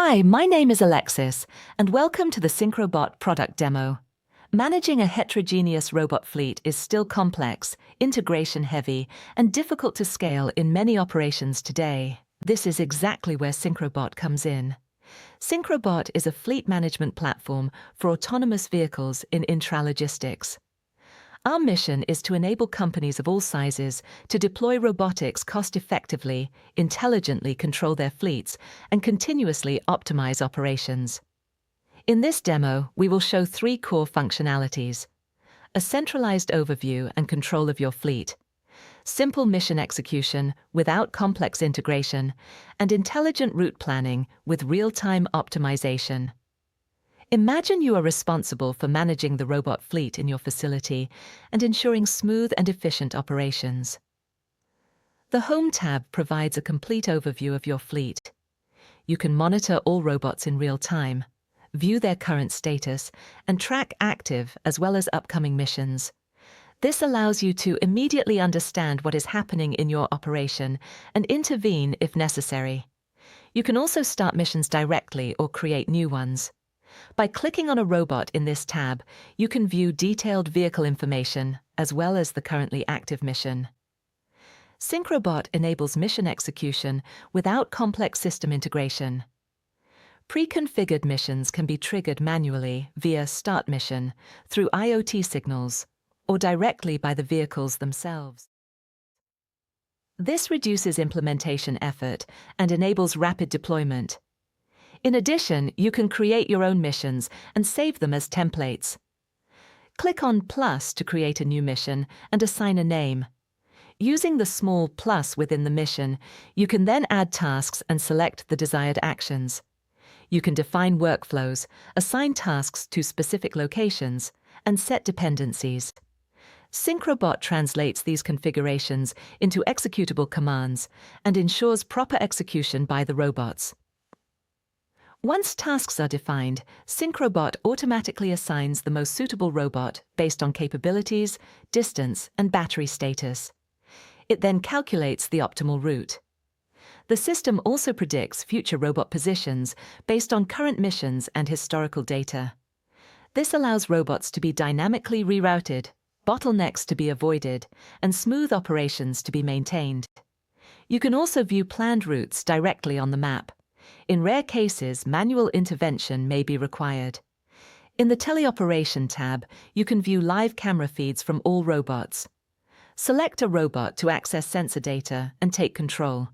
Hi, my name is Alexis, and welcome to the SyncroBot product demo. Managing a heterogeneous robot fleet is still complex, integration-heavy, and difficult to scale in many operations today. This is exactly where SyncroBot comes in. SyncroBot is a fleet management platform for autonomous vehicles in intralogistics. Our mission is to enable companies of all sizes to deploy robotics cost-effectively, intelligently control their fleets, and continuously optimize operations. In this demo, we will show three core functionalities: a centralized overview and control of your fleet, simple mission execution without complex integration, and intelligent route planning with real-time optimization. Imagine you are responsible for managing the robot fleet in your facility and ensuring smooth and efficient operations. The Home tab provides a complete overview of your fleet. You can monitor all robots in real time, view their current status, and track active as well as upcoming missions. This allows you to immediately understand what is happening in your operation and intervene if necessary. You can also start missions directly or create new ones. By clicking on a robot in this tab, you can view detailed vehicle information as well as the currently active mission. SyncroBot enables mission execution without complex system integration. Pre-configured missions can be triggered manually via Start Mission through IoT signals or directly by the vehicles themselves. This reduces implementation effort and enables rapid deployment. In addition, you can create your own missions and save them as templates. Click on Plus to create a new mission and assign a name. Using the small plus within the mission, you can then add tasks and select the desired actions. You can define workflows, assign tasks to specific locations, and set dependencies. SyncroBot translates these configurations into executable commands and ensures proper execution by the robots. Once tasks are defined, SyncroBot automatically assigns the most suitable robot based on capabilities, distance, and battery status. It then calculates the optimal route. The system also predicts future robot positions based on current missions and historical data. This allows robots to be dynamically rerouted, bottlenecks to be avoided, and smooth operations to be maintained. You can also view planned routes directly on the map. In rare cases, manual intervention may be required. In the Teleoperation tab, you can view live camera feeds from all robots. Select a robot to access sensor data and take control.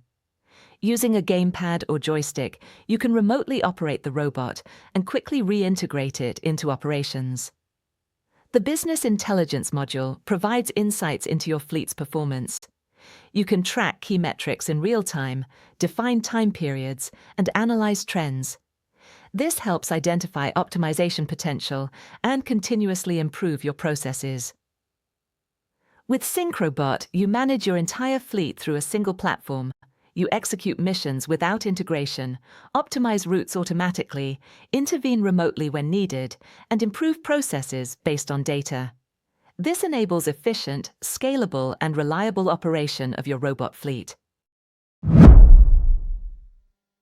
Using a gamepad or joystick, you can remotely operate the robot and quickly reintegrate it into operations. The Business Intelligence module provides insights into your fleet's performance. You can track key metrics in real time, define time periods, and analyze trends. This helps identify optimization potential and continuously improve your processes. With SyncroBot, you manage your entire fleet through a single platform. You execute missions without integration, optimize routes automatically, intervene remotely when needed, and improve processes based on data. This enables efficient, scalable, and reliable operation of your robot fleet.